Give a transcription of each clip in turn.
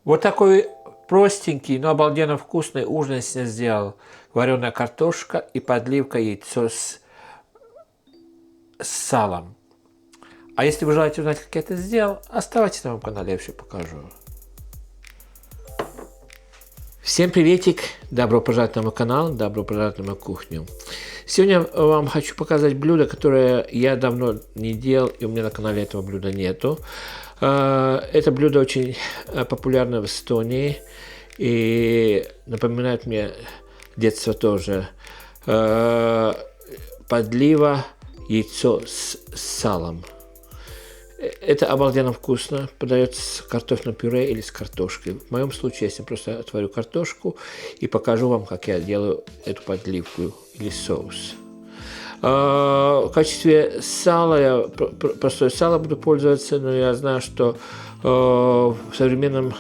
Вот такой простенький, но обалденно вкусный ужин я себе сделал. Вареная картошка и подливка яйцо с салом. А если вы желаете узнать, как я это сделал, оставайтесь на моем канале, я все покажу. Всем приветик! Добро пожаловать на мой канал, добро пожаловать на мою кухню. Сегодня вам хочу показать блюдо, которое я давно не делал, и у меня на канале этого блюда нету. Это блюдо очень популярно в Эстонии и напоминает мне детство тоже. Подлива яйцо с салом. Это обалденно вкусно, подается с картофельным пюре или с картошкой. В моем случае я себе просто отварю картошку и покажу вам, как я делаю эту подливку или соус. В качестве сала я простое сало буду пользоваться, но я знаю, что в современные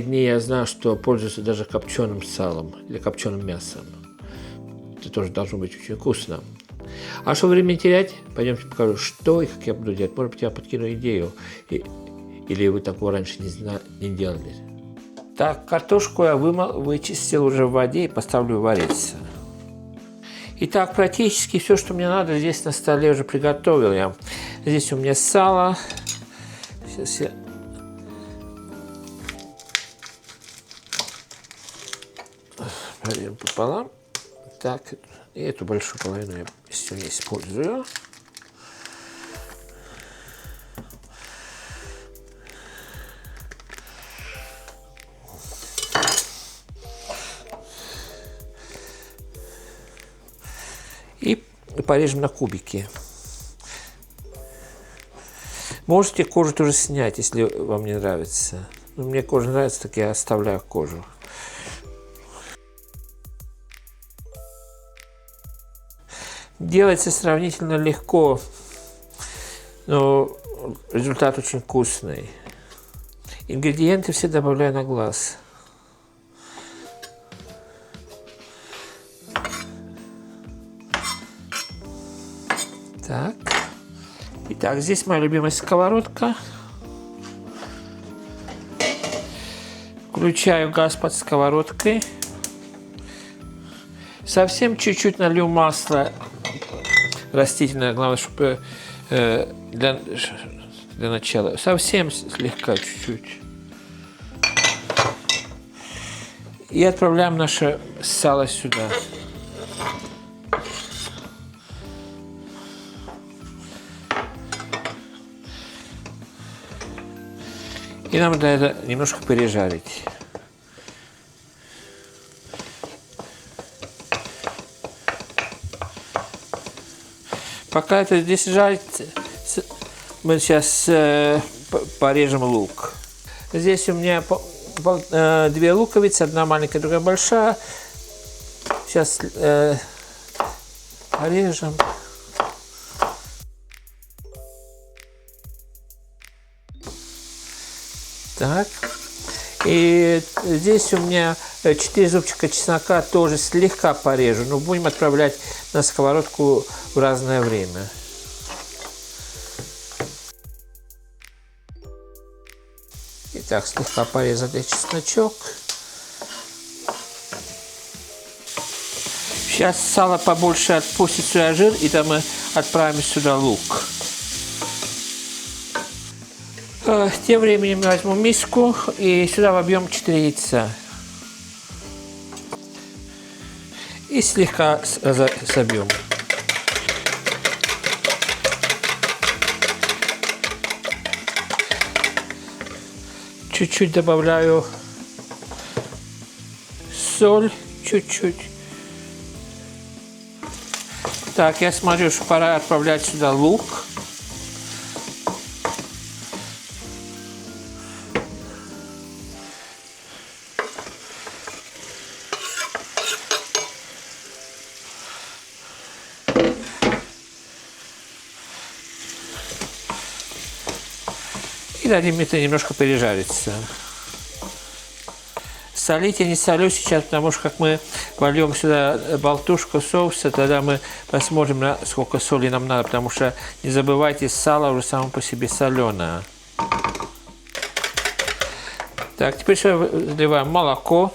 дни я знаю, что пользуются даже копченым салом или копченым мясом. Это тоже должно быть очень вкусно. А что времени терять, пойдемте покажу, что и как я буду делать. Может быть, я подкину идею, или вы такого раньше не делали. Так, картошку я вычистил уже в воде и поставлю вариться. Итак, практически все, что мне надо, здесь на столе уже приготовил я. Здесь у меня сало. Сейчас я... порежем пополам. Так, и эту большую половину я сегодня использую. И порежем на кубики. Можете кожу тоже снять, если вам не нравится. Но мне кожа нравится, так я оставляю кожу. Делается сравнительно легко, но результат очень вкусный. Ингредиенты все добавляю на глаз. Так. Итак, здесь моя любимая сковородка. Включаю газ под сковородкой. Совсем чуть-чуть налью масла растительное, главное, чтобы для начала. Совсем слегка, чуть-чуть. И отправляем наше сало сюда. И нам надо это немножко пережарить. Пока это здесь жарится, мы сейчас порежем лук. Здесь у меня две луковицы, одна маленькая, другая большая. Сейчас порежем. Так. И здесь у меня 4 зубчика чеснока, тоже слегка порежу, но будем отправлять на сковородку в разное время. Итак, слегка порезали чесночок. Сейчас сало побольше отпустит сюда жир, и там мы отправим сюда лук. Тем временем возьму миску и сюда вобьем 4 яйца. И слегка собьем. Чуть-чуть добавляю соль, чуть-чуть. Так, я смотрю, что пора отправлять сюда лук. И дадим это немножко пережариться. Солить я не солю сейчас, потому что как мы вольем сюда болтушку соуса, тогда мы посмотрим, сколько соли нам надо, потому что не забывайте, сало уже само по себе соленое. Так, теперь еще заливаем молоко.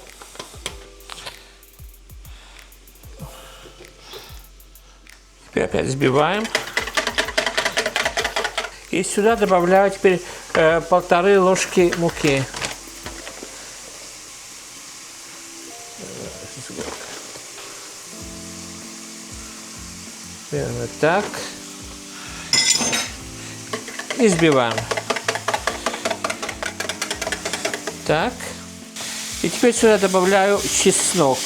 Теперь опять взбиваем. И сюда добавляю теперь 1,5 ложки муки. Вот так. И взбиваем. Так. И теперь сюда добавляю чеснок.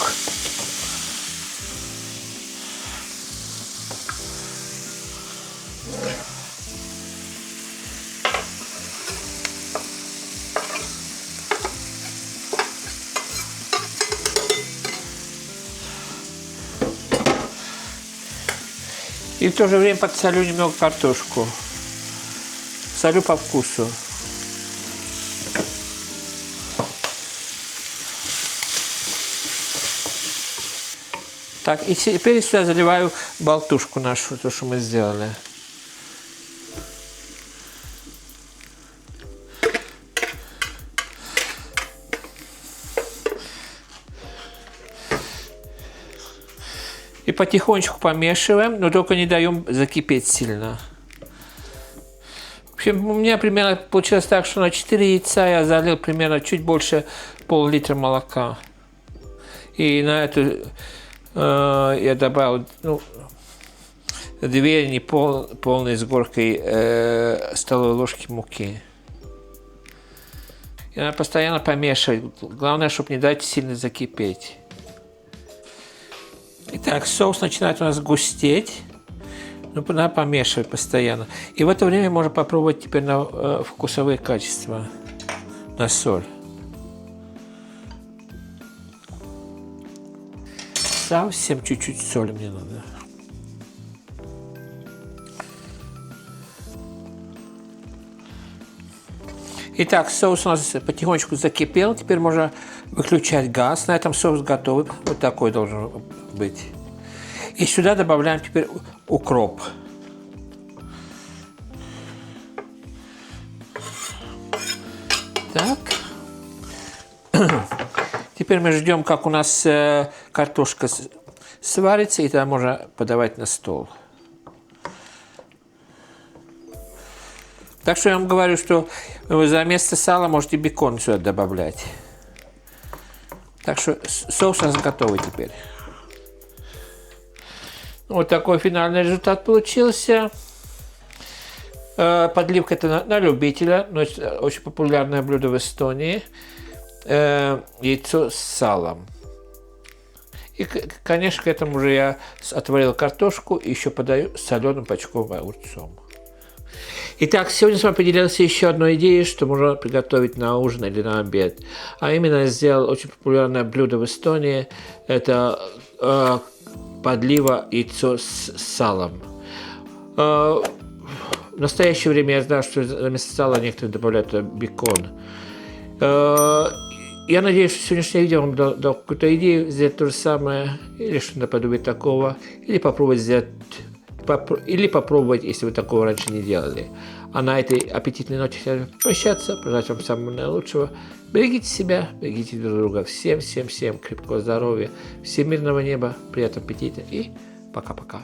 И в то же время подсолю немного картошку. Солю по вкусу. Так, и теперь сюда заливаю болтушку нашу, то, что мы сделали. И потихонечку помешиваем, но только не даем закипеть сильно. В общем, у меня примерно получилось так, что на 4 яйца я залил примерно чуть больше пол-литра молока. И на эту я добавил 2 неполные с горкой столовой ложки муки. И надо постоянно помешивать. Главное, чтобы не дать сильно закипеть. Итак, соус начинает у нас густеть. Ну, надо помешивать постоянно. И в это время можно попробовать теперь на вкусовые качества. На соль. Совсем чуть-чуть соли мне надо. Итак, соус у нас потихонечку закипел. Теперь можно выключать газ. На этом соус готовый. Вот такой должен быть. И сюда добавляем теперь укроп. Так. Теперь мы ждем, как у нас картошка сварится, и тогда можно подавать на стол. Так что я вам говорю, что вы за место сала можете бекон сюда добавлять. Так что соус у нас готовый теперь. Вот такой финальный результат получился. Подливка это на любителя, но это очень популярное блюдо в Эстонии. Яйцо с салом. И, конечно, к этому же я отварил картошку и еще подаю соленым почковым огурцом. Итак, сегодня с вами поделился еще одной идеей, что можно приготовить на ужин или на обед. А именно я сделал очень популярное блюдо в Эстонии. Это подлива яйцо с салом. В настоящее время я знаю, что вместо сала некоторые добавляют бекон. Я надеюсь, что сегодняшнее видео вам дал какую-то идею сделать то же самое, или что-то наподобие такого, или попробовать сделать, или попробовать, если вы такого раньше не делали. А на этой аппетитной ноте я прощаться, пожелать вам самого наилучшего. Берегите себя, берегите друг друга. Всем крепкого здоровья, всем мирного неба, приятного аппетита и пока-пока.